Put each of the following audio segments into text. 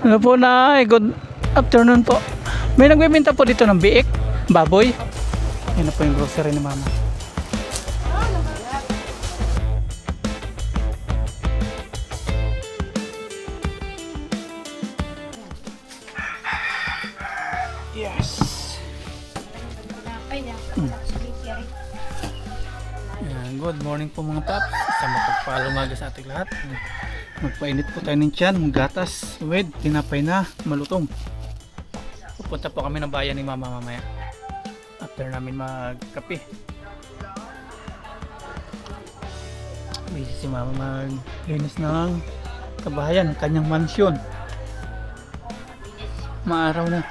Ano po na, good afternoon po. May nagbebenta po dito ng biik, baboy. Yan na po yung grocery ni mama. Yes. Yan, good morning po mga paps. Isang mapagpalang umaga sa ating lahat. Magpainit po tayo ng tiyan, gatas, with tinapay na malutong. Pupunta po kami ng bayan ni mama mamaya after namin magkape. Busy si mama maglinis ng kabahayan, kanyang mansyon. Maaraw na,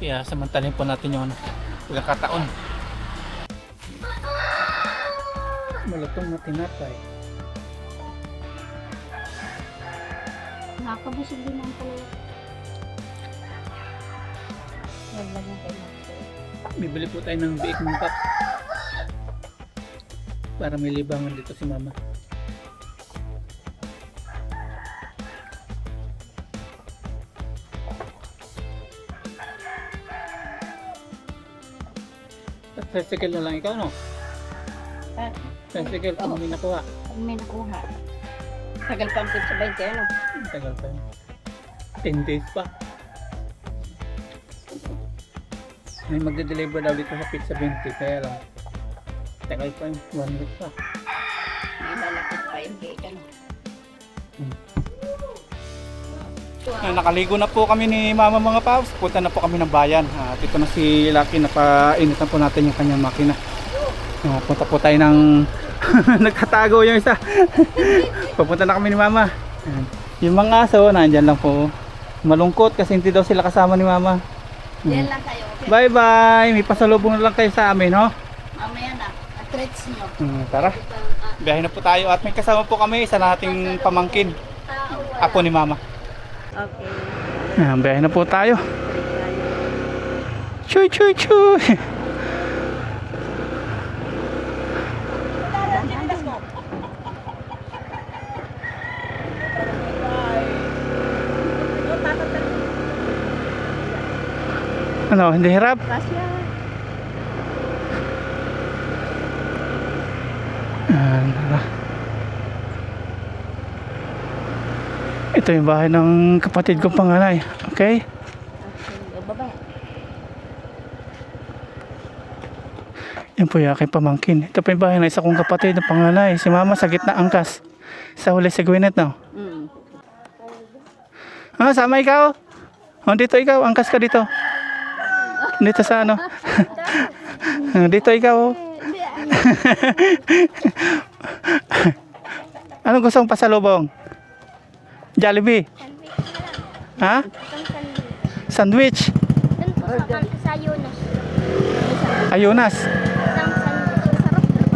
kaya samantalin po natin yung pagkakataon. Malutong na tinapay. Nakakabusog din ang pala. Nalagyan tayo. Bibili po tayo ng biik mga paps para may libangan dito si mama. At tricycle na lang ikaw, no? Tricycle, kung may nakuha. Kung may nakuha. Tagal pa ang pizza 20, ano? Tagal pa yun. 10 days pa. May magde-deliver daw dito sa Pizza 20, kaya lang tagal pa yun, 1 week pa. May lalapit pa yung cake, ano? Nakaligo na po kami ni mama mga paps. Punta na po kami ng bayan. At ito na si Lucky, napainitan po natin yung kanyang makina. Punta po tayo ng nagtatago yung isa. Papunta na kami ni mama. Yung mga aso nandyan lang po, malungkot kasi hindi daw sila kasama ni mama. Diyan lang kayo, okay? Bye bye, may pasalubong na lang kayo sa amin, no? Mamaya na, at-treats nyo. Tara, biyahe na po tayo at may kasama po kami isa nating pamangkin, apo ni mama. Okay. Biyahe na po tayo. Chuy chuy chuy. Ano, hindi hirap? Kasya. Ito yung bahay ng kapatid kong panganay. Okay? Baba. Yan po yung aking pamangkin. Ito po yung bahay ng isa kong kapatid na panganay. Si mama sa gitna angkas. Sa huli si Gwyneth, no? Sama ikaw? Dito ikaw, angkas ka dito. Dito sa ano? Dito ikaw. Anong gusto mong pasalubong? Jollibee? Ha? Sandwich? Doon po sa Ayunas. Ayunas? Isang sandwich.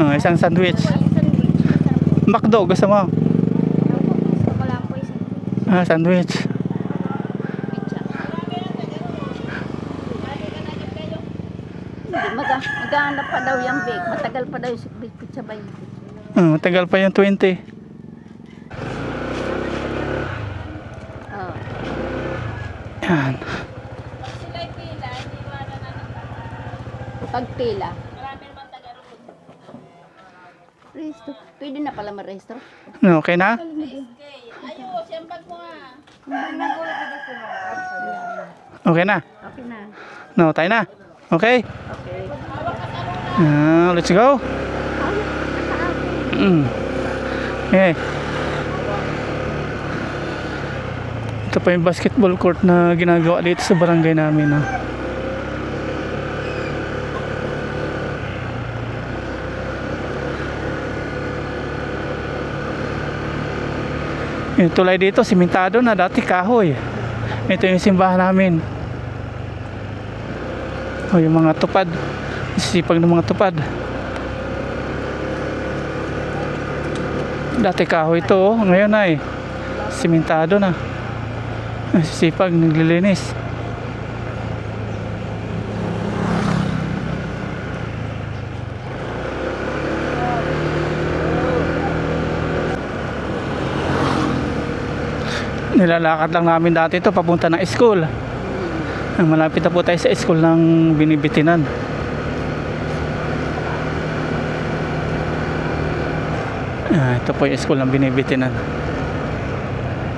Sarap. Isang sandwich. Yung sandwich. Sarap. McDo gusto mo? Gusto ko lang po isang Sandwich. Maghanap pa daw yung bake. Matagal pa daw yung pizza 20. Tagal pa yung 20. Oh. Yan. Pagpila. Resto. Pwede na pala ma-resto. Okay na? Okay na? Okay na. No, tayo na. Okay? Okay. Let's go. Okay. Ito pa yung basketball court na ginagawa dito sa barangay namin. Yung tulay dito, simentado na, dati kahoy. Ito yung simbahan namin. Yung mga tupad, sisipag ng mga tupad. Dati kahoy ito, ngayon ay simentado na. Sisipag, naglilinis. Nilalakad lang namin dati ito papunta ng school. Malapit na po tayo sa school ng Binibitinan. Ito po yung school ng Binibitinan.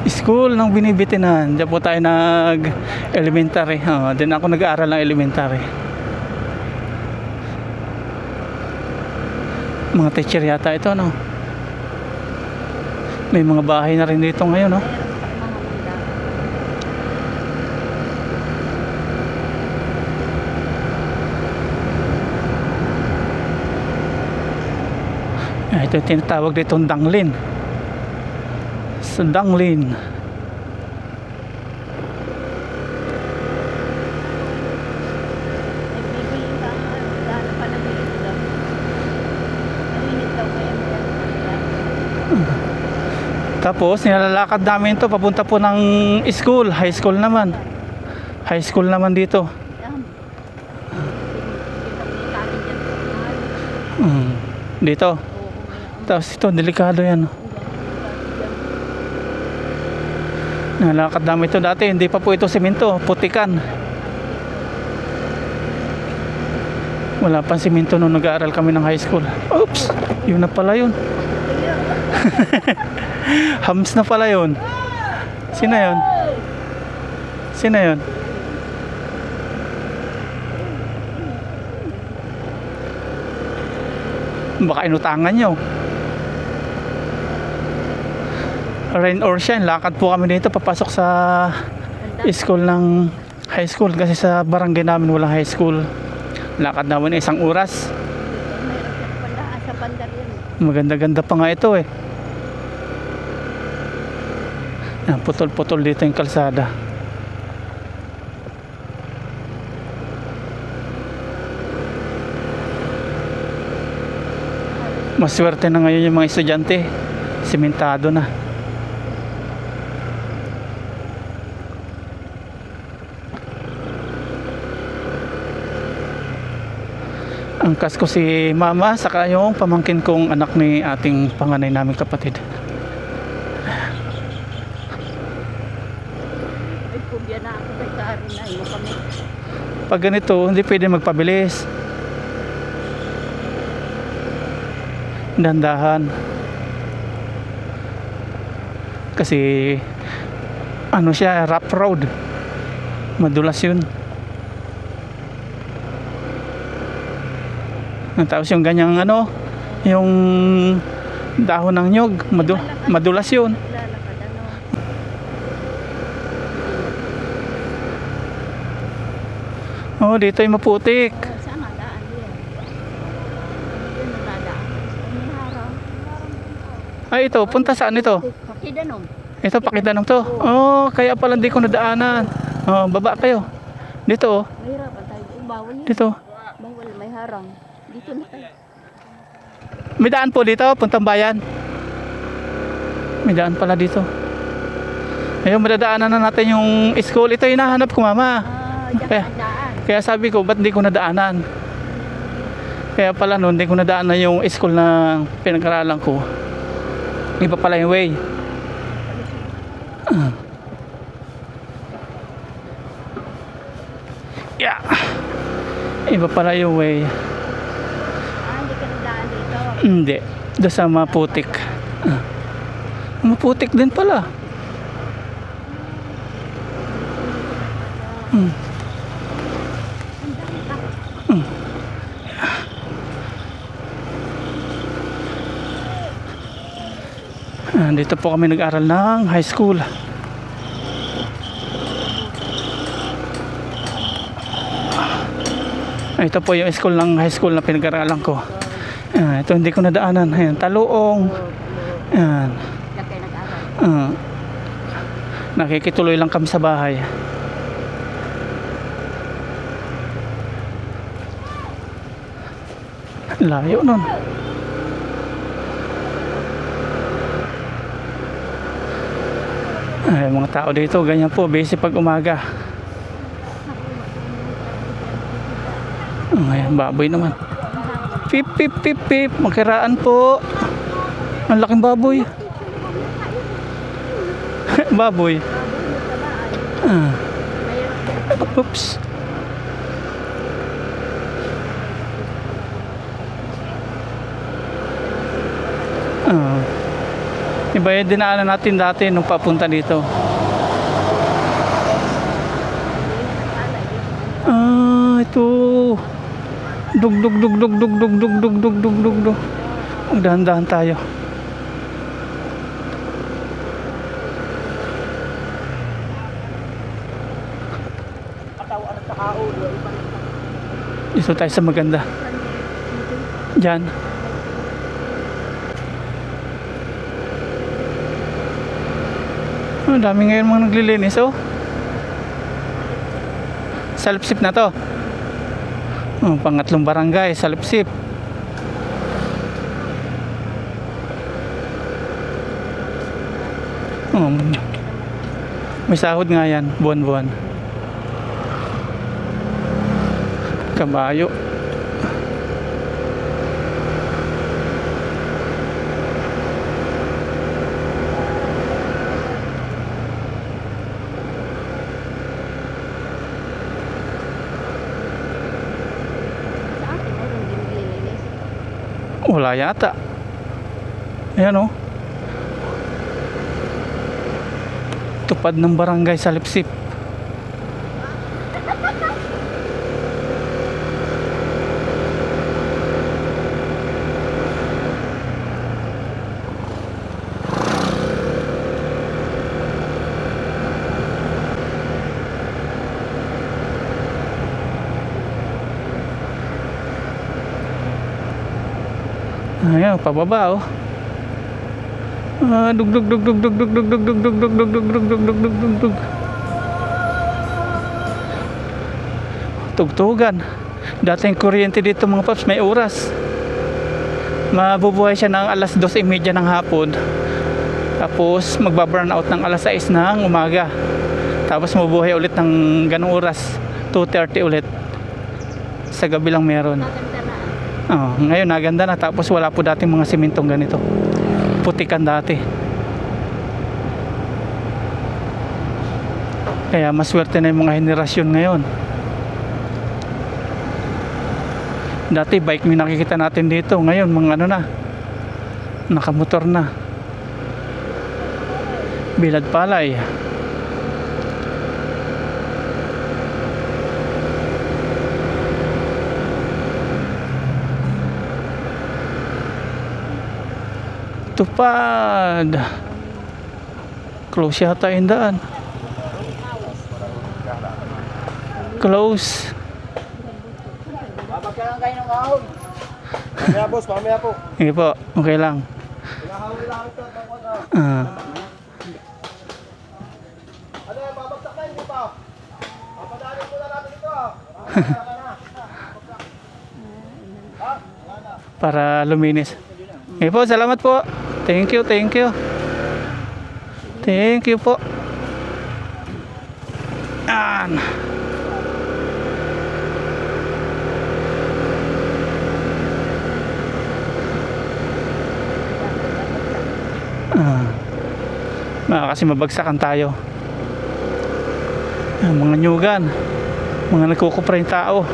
School ng Binibitinan. Diyan po tayo nag-elementary. Din ako nag-aaral ng elementary. Mga teacher yata ito, no? May mga bahay na rin dito ngayon, no? Ito yung tinatawag dito Danglin. Sa Danglin. Bibili ka nga. Dahil pa na bibili daw. Naminit daw kaya mo. Tapos nilalakad namin to papunta po ng school. High school naman. High school naman dito. Dito. Tapos ito, delikado yan. Nalakad namin ito dati, hindi pa po ito semento, putikan. Wala pang semento nung nag-aaral kami ng high school. Oops, yun na pala yun. Hams na pala yun. Sino yun? Sino yun? Baka inutangan nyo. Rain or shine, lakad po kami dito papasok sa school ng high school kasi sa barangay namin walang high school. Lakad namin isang oras. Sa bandar yun. Maganda-ganda pa nga ito eh. Putol-putol dito yung kalsada. Maswerte na ngayon yung mga estudyante. Simentado na. Angkas ko si mama saka yung pamangkin kong anak ni ating panganay naming kapatid. Ay, kubya na ako kay Karen na mo kami. Pag ganito, hindi pwede magpabilis. Dandahan. Kasi ano siya, rough road. Madulas yun. Tapos yung ganyang ano, yung dahon ng nyog, madulas yun. Lalakad ano. Oh, dito yung maputik. Saan nga daan diyan? Yun nadaan. May harang. Ay, ito, punta saan ito? Pakidanom. Ito, Pakidanong to. Oh, kaya pala hindi ko nadaanan. Oh, baba kayo. Dito, oh. Mahirapan tayo. Bawal yun. Dito. Bawal, may harang. Dito na tayo. May daan po dito, puntang bayan. May daan pala dito. Ayun, madadaanan na natin yung school. Ito yung hinahanap ko, mama. Diyan Kaya- ka daan. Kaya sabi ko, ba't hindi ko nadaanan? Kaya pala noon, hindi ko nadaanan yung school na pinag-aralan ko. Iba pala yung way. Yeah. Iba pala yung way. Hindi ka nadaan dito. Hindi. Doon sa maputik. Maputik din pala. Dito po kami nag-aral ng high school. Ito po yung school ng high school na pinag-aralan ko. Ito hindi ko nadaanan. Ayan, Taluong. Ayan. Diyan kayo nag-aral. Nakikituloy lang kami sa bahay. Layo nun. Ay, mga tao dito, ganyan po, busy pag umaga. Ayan, baboy naman. Pip, pip, pip, pip. Magkiraan po. Ang laking baboy. Baboy. Baboy mo tabaan. Ah. Mayroon. Oops. Ah. Iba yung dinaanan natin dati nung papunta dito. Ah, ito. Dug dug dug dug dug dug dug dug dug dug dug dug. Dahan-dahan tayo. Dito tayo sa maganda. Diyan. Ang dami ngayon mga naglilinis, oh. Salipsip na to. Oh, pangatlong barangay, Salipsip. Oh, may sahod nga yan, buwan-buwan. Kabayo. Sa akin, meron din nililinis. Wala yata. Ayan, oh. Tupad ng barangay Salipsip. Ayan, pababa, oh. Ah, dug dug dug dug dug dug dug dug dug dug dug dug dug dug dug dug dug dug. Tugtugan. Dating kuryente dito mga paps, may oras. Mabubuhay siya ng alas 2:30 ng hapon. Tapos magba-burn out ng alas 6 ng umaga. Tapos mabubuhay ulit ng ganung oras, 2:30 ulit. Sa gabi lang meron. Maganda na. Oh, ngayon naganda na, tapos wala po dating mga simentong ganito. Putikan dati. Kaya maswerte na yung mga henerasyon ngayon. Dati bike may nakikita natin dito, ngayon mga ano na, nakamotor na. Bilad palay. Tupad. Close yata yung daan. Close. Babagyan lang kayo ng kahon. Mamaya boss, mamaya po. Sige po, okay lang. Pinahawin lang ito. Ah. Ano yan, babagsak na hindi pa. Papadali po na natin ito. Para luminis. Okay po, salamat po. Thank you, thank you. Thank you po. Yan. Kasi mabagsakan tayo. Mga nyugan, mga nagkukupra yung tao.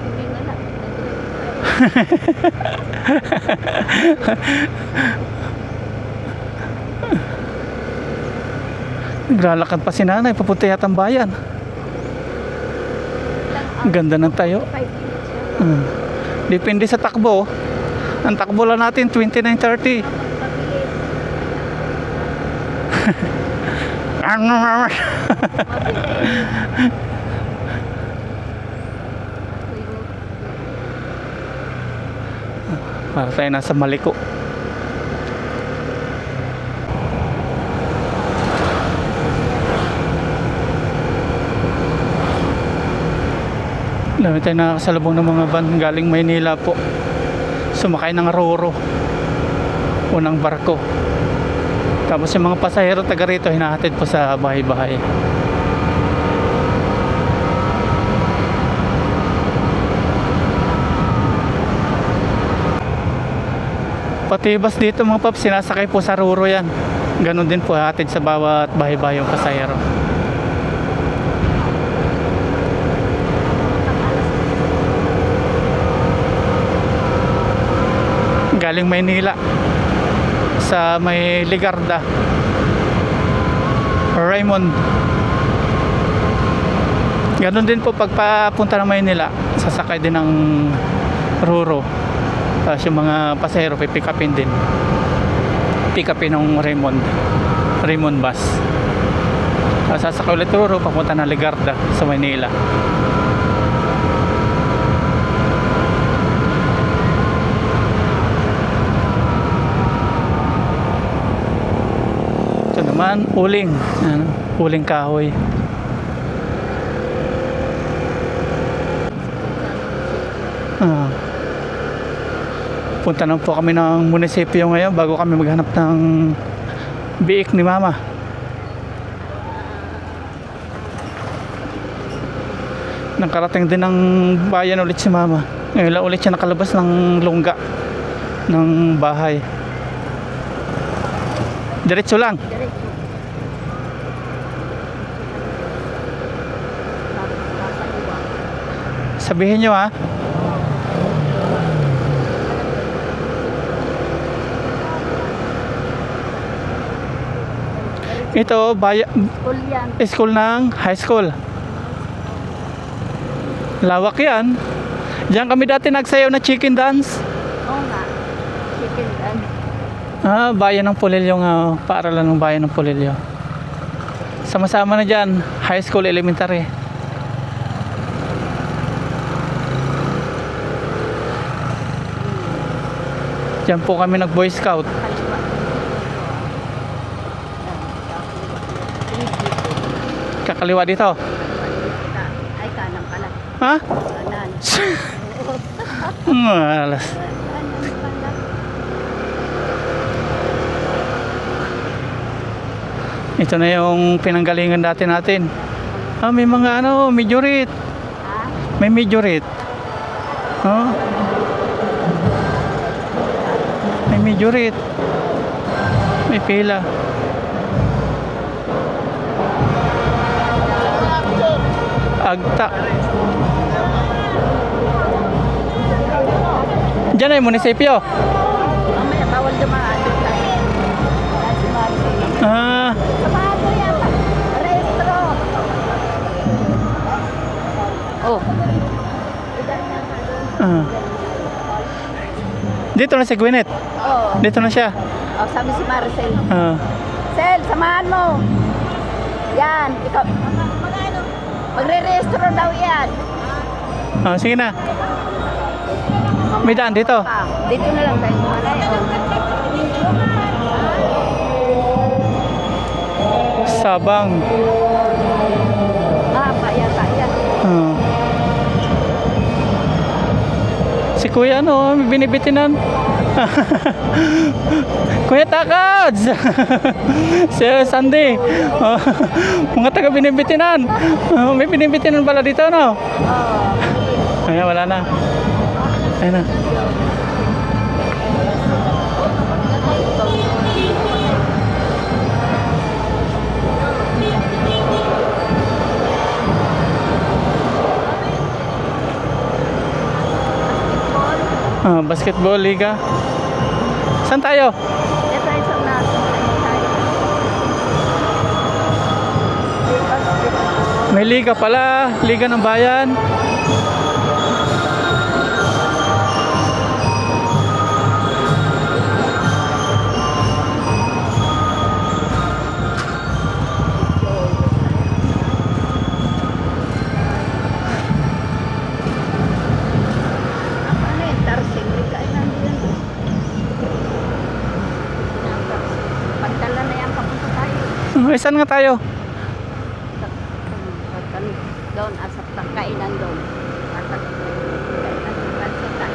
Hindi nga na. Naglalakad pa si nanay, papunta yata ang bayan. Ang ganda ng tayo. 5 minutes na. Depende sa takbo. Ang takbo lang natin 29:30. Para tayo nasa Maliko. Dami tayo nakakasalubong ng mga van galing Maynila po. Sumakay ng Roro o ng barko. Tapos yung mga pasahero taga rito hinahatid po sa bahay-bahay. Pati bus dito mga paps, sinasakay po sa Ruro yan. Ganon din po hatid sa bawat bahay-bayong pasahero. Galing Maynila sa may Ligarda, Raymond. Ganon din po pagpapunta ng Maynila, sasakay din ng Ruro. Tapos yung mga pasahero pipick upin din, pick upin ng Raymond bus. Sasakay ulit Ruro papunta ng Ligarda sa Maynila. Ito naman uling, uling kahoy. Punta na po kami ng munisipyo ngayon bago kami maghanap ng biik ni mama. Nakarating din ng bayan ulit si mama. Ngayon lang ulit siya nakalabas ng lungga ng bahay. Diretso lang. Sabihin nyo ha. Ito, School yan. school ng high school. Lawak yan. Diyan kami dati nagsayaw na chicken dance. Oo nga. Chicken dance. Bayan ng Polillo nga. Paaralan ng bayan ng Polillo. Sama-sama na dyan. High school, elementary. Diyan po kami nag Boy Scout. Kaliwa. Kakaliwa dito. Ay, kanan pala. Ha? Kanan. Malas. Kanan pala. Ito na yung pinanggalingan dati natin. May mga meteorite. Ha? May meteorite. May meteorite. May pila. Agta. Diyan ay munisipyo. Mamaya, bawal dumaan doon tayo. Samahan mo yan. Restro. Oh. Dito na si Gwyneth. Oh. Dito na siya. Oh, sabi si Maricel. Ah. Sel, samahan mo. Yan, ikaw. Magre-restro daw yan. Sige na. May daan dito. Dito na lang tayo. Sabang. Yata yan. Si Kuya binibitinan. Kuya Takads. Si Sandy. Mga taga binibitinan. May binibitinan pala dito Ayan, wala na. Ayan na. Basketball liga. Saan tayo? Ito ay isang naso. May liga pala, liga ng bayan. Pagdala na yan, papunta tayo. Saan nga tayo? Doon, asap ng kainan doon. Kainan ng pansita.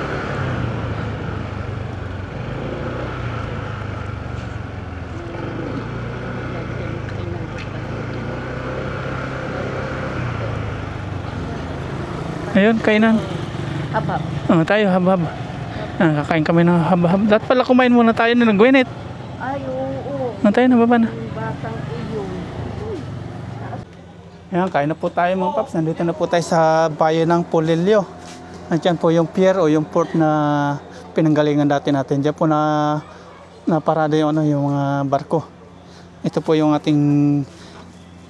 Ayun, kainan. Habab. Tayo, habab. Kakain kami ng haba-haba. Dapat pala kumain muna tayo ng Gwyneth. Ay, oo. Nang tayo, nababa na. Yung batang iyon. Ayan, kain na po tayo mga paps. Nandito na po tayo sa bayan ng Polillo. Nandiyan po yung pier o yung port na pinanggalingan dati natin. Diyan po na parada yung, yung mga barko. Ito po yung ating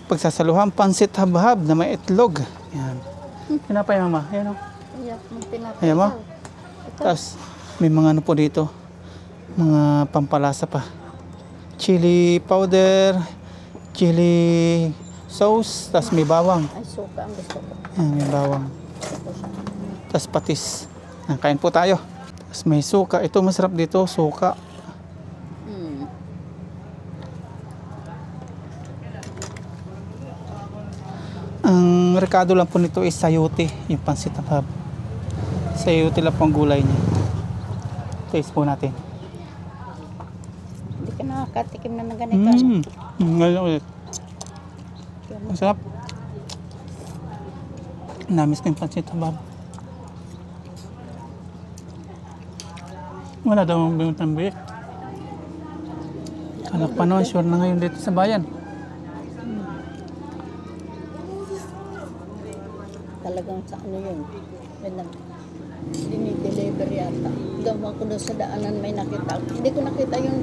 pagsasaluhan. Pansit habhab na may itlog. Ayan. Tinapay mama. Ayan o. Iyak mong tinapay. Ayan mo. Ito. Tapos may mga ano po dito. Mga pampalasa pa. Chili powder. Chili sauce. Tapos may bawang. Ay, suka ang gusto ko. Ayan, may bawang. Tapos patis. Ayan, kain po tayo. Tapos may suka. Ito masarap dito, suka. Hmm. Ang rekado lang po nito is sayote, yung pansit habhab. Sayote lang po ang gulay niya. Taste po natin. Hindi ka nakakatikim na ng ganito. Ngayon ulit. Masarap. Namis ko yung pansit habhab. Wala daw ang bimutan biik. Kalak pa naman, sure na ngayon dito sa bayan. Talagang sa ano yun. May dinideliver yata. Gawa ko doon sa daanan may nakita. Hindi ko nakita yung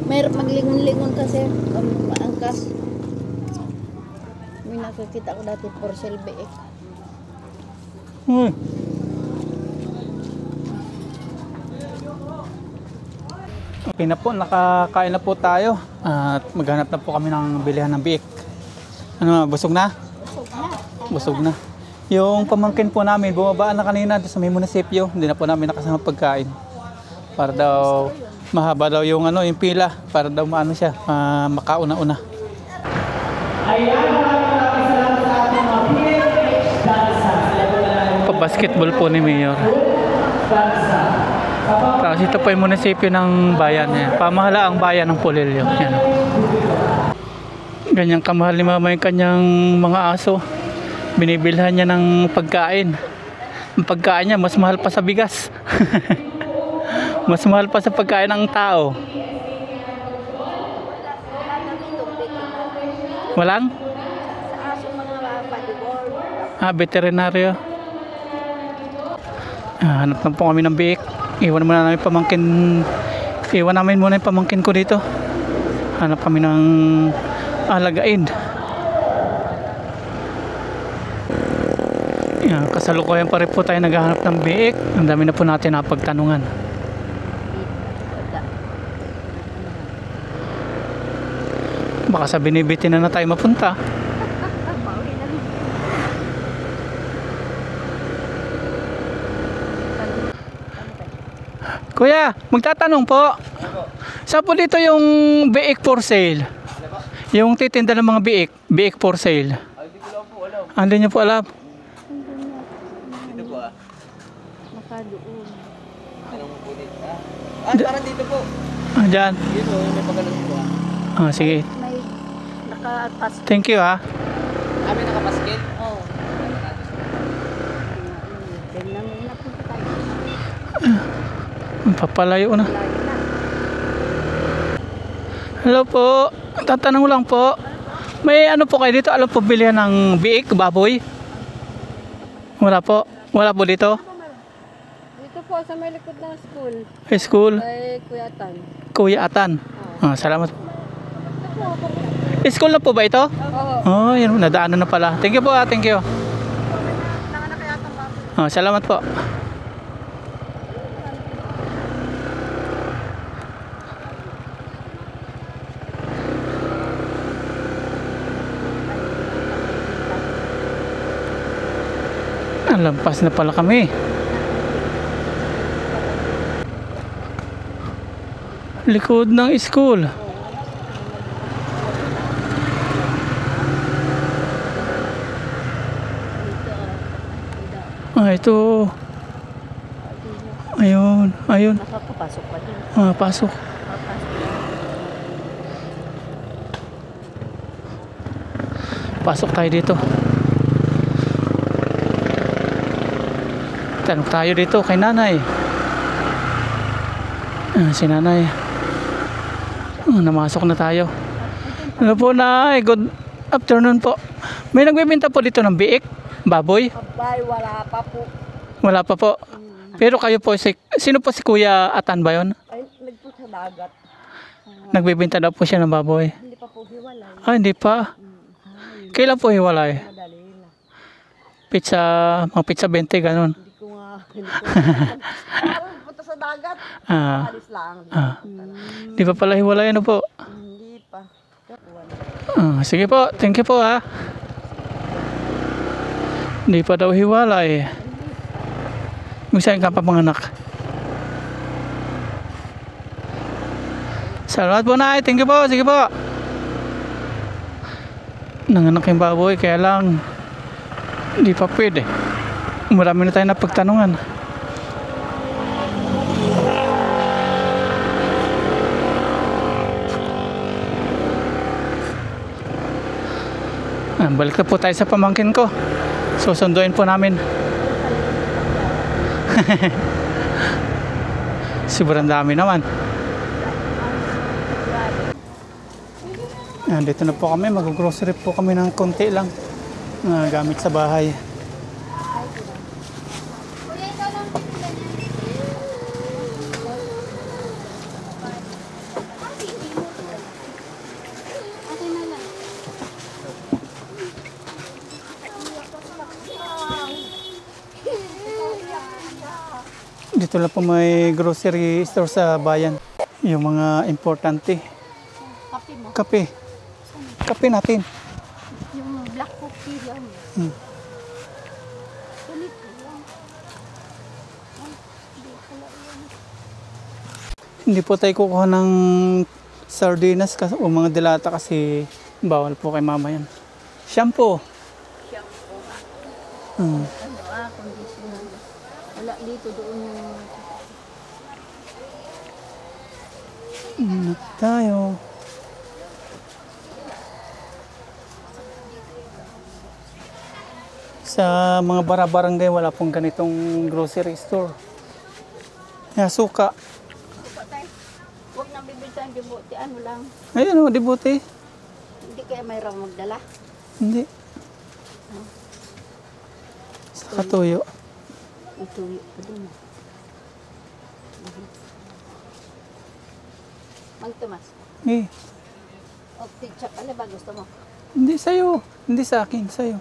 mayroon maglingon-lingon kasi maangkas. May nakikita ko dati Porcel Beek. Uy. Okay na po, nakakain na po tayo. At maghanap na po kami ng bilihan ng biik. Ano, busog na? Busog na. Yung pamangkin po namin, bumabaan na kanina sa may munisipyo. Hindi na po namin nakasama pagkain. Para daw, mahaba daw yung, ano, yung pila. Para daw maano siya, makauna-una. Pa-basketball po ni Mayor. Tapos ito po yung munisipyo ng bayan niya. Pamahala ang bayan ng Polillo. Yan. Ganyang kamahal ni mama yung kanyang mga aso. Binibilhan niya ng pagkain. Ang pagkain niya mas mahal pa sa bigas. Mas mahal pa sa pagkain ng tao. Walang? Sa aso mga padigor. Veterinaryo. Hanap lang po kami ng biik. Iwan muna namin pamangkin. Iwan namin muna yung pamangkin ko dito. Hanap kami ng alagain. Kasalukuyan pa rin po tayo naghahanap ng biik. Ang dami na po natin napagtanungan. Baka sa binibitin na tayo mapunta. Kuya, magtatanong po. Saan po dito yung biik for sale? Yung titinda ng mga biik for sale. Hindi niyo po alam. Dito po ah. Makadoon. Anong po dito ah? Parang dito po. Diyan. Dito, may pagkalas po ah. Sige. May naka-atas. Thank you ha. May nakapaskin? Oo. Tingnan mo na po tayo. Papalayo na. Layo na. Hello po. Tatanong lang po. May ano po kayo dito? Alam po bilihan ng biik, baboy? Wala po. Wala po dito? Dito po sa may likod ng school. School? Kay Kuya Tan. Kuya Atan. Salamat. School na po ba ito? Oo. Oh, yun. Nadaanan na pala. Thank you po ha. Thank you. Nanganak kaya kang baboy. Salamat po. Lampas na pala kami. Likod ng school. Ito. Ayun, ayun. Nakakapasok pa din. Pasok. Pasok tayo dito. Tanong tayo dito kay nanay. Si nanay. Namasok na tayo. Ano po nay? Good afternoon po. May nagbebenta po dito ng biik, baboy? Abay, wala pa po. Wala pa po. Pero kayo po, sino po si Kuya Atan ba yun? Ay, nagpo sa dagat. Nagbebenta daw po siya ng baboy. Hindi pa po hiwalay. Hindi pa. Kailan po hiwalay? Madali na. Pizza, mga pizza 20, ganun. Hindi ko punta sa dagat. Ah, Alis lang. di pa pala hiwalay, ano po? Hindi pa. Wala. Sige po, thank you po ha. Di pa daw hiwalay. Saan ka pa panganak? Salamat po na, thank you po, sige po. Nanganak yung baboy, kaya lang di pa pwede. Marami na tayo napagtanungan. Balik na po tayo sa pamangkin ko. Susunduin po namin. Sobrang dami naman. Dito na po kami, mag-grocery po kami ng konti lang gamit sa bahay. Dito lang po may grocery store sa bayan. Yung mga importante. Kape mo. Kape. Kape natin. Yung black coffee yan. Ulit yan. Hindi po tayo kukuha ng sardinas o mga dilata kasi bawal po kay mama yan. Shampoo. Conditioner. Wala dito doon yung... Tayo. Sa mga bara-barangay wala pong ganitong grocery store. Suka. Huwag nang bibili tayong gibuti. Ano lang. Ayun o, di buti. Hindi kaya mayroong magdala. Hindi. Sa katuyo. Ito pa doon. Mang Tomas. O, ketchup. Ano ba gusto mo? Hindi sa'yo. Hindi sa akin, sa'yo.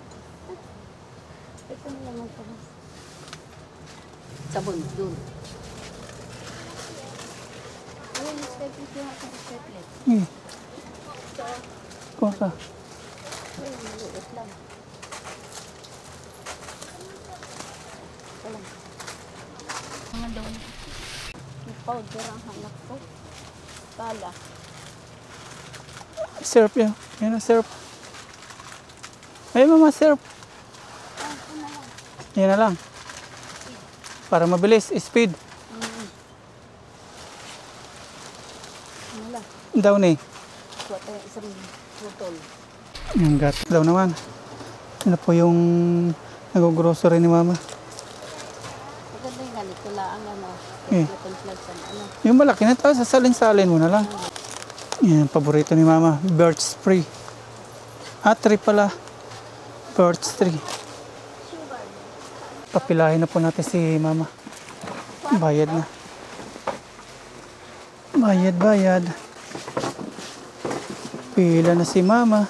Ito na lang Mang Tomas. Sabon, doon. Ano yung staples yung aking staples? Kuha ka. Ay, maliit lang. Walang. Mga doon. Yung powder ang hanap ko. Kala. Syrup yun. Yan ang syrup. Ay, mama, syrup. Yan na lang. Para mabilis, speed. Wala. Daw ni. Kuha tayo isang botol. Yung gat daw naman. Ano po yung nag-grocery ni mama? Maganda yung ganito lang. Ano. Flags-flags. Ano. Yung malaki na to, sasalin-salin mo na lang. Yan, paborito ni mama. Birch tree. Tree pala. Birch tree. Papilahin na po natin si mama. Bayad na. Bayad. Pila na si mama.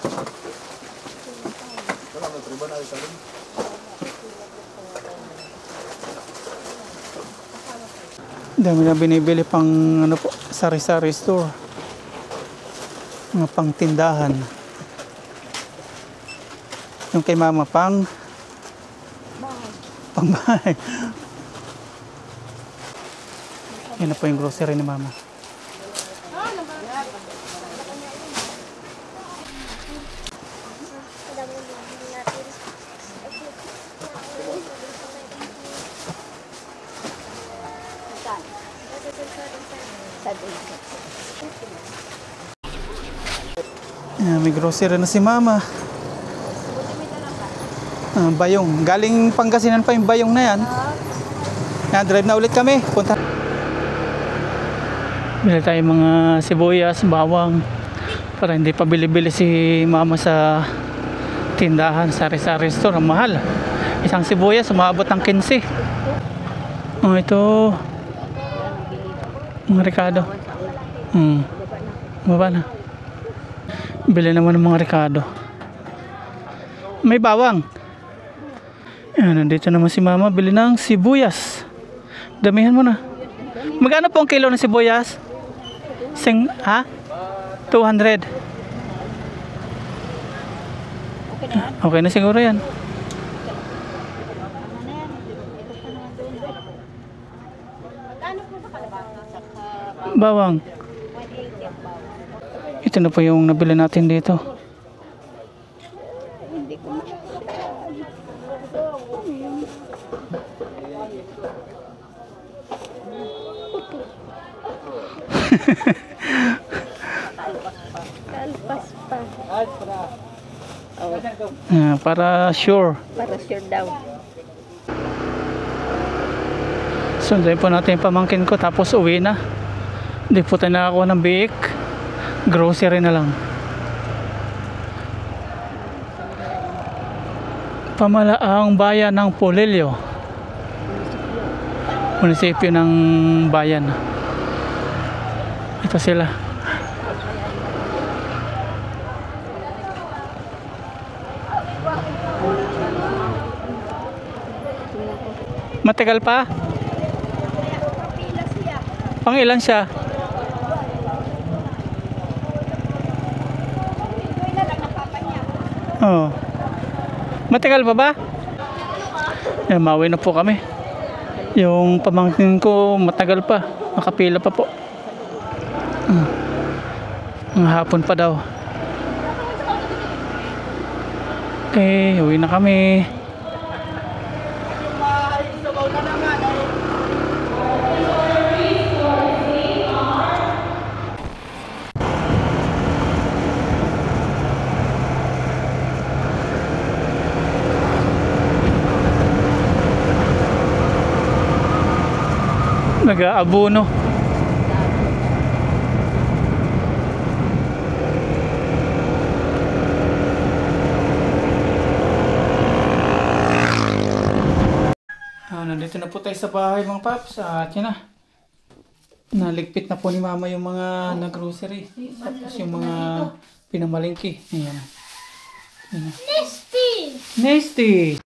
Dami na binibili pang ano po, sari-sari store. Mga pang tindahan. Yung kay mama pang bahay. Yan na po yung grocery ni mama. Yan, may grocery na si mama. Bayong. Galing Pangasinan pa yung bayong na yan. Yan, drive na ulit kami. Punta. Bili tayo mga sibuyas, bawang para hindi pa bili-bili si mama sa tindahan, sari-sari store. Ang mahal. Isang sibuyas umabot ng 15. Oh, ito mga Ricardo. Baba na. Bili naman ng mga Ricardo. May bawang. Ayan, nandito naman si mama. Bili ng sibuyas. Damihan mo na. Magkano po ang kilo ng sibuyas? 200. Okay na siguro yan. Bawang. Ito na po yung nabili natin dito. Hindi ko kalpas pa. Para sure. Para sure daw. Sunduin po natin yung pamangkin ko tapos uwi na. Hindi po tayo nakakuha ng biik. Grocery na lang. Pamalaang bayan ng Polillo. Munisipyo ng bayan. Ito sila. Matagal pa? Pang ilan siya? Oh. Matagal pa ba? Mawi na po kami. Yung pamangkin ko matagal pa. Nakapila pa po. Ang hapon pa daw. Okay, uwi na kami. Nag-aabono. Nandito na po tayo sa bahay mga paps. At yun na. Naligpit na po ni mama yung mga nag-grocery. Tapos yung mga pinamalingki. Ayan. Nesty! Nesty!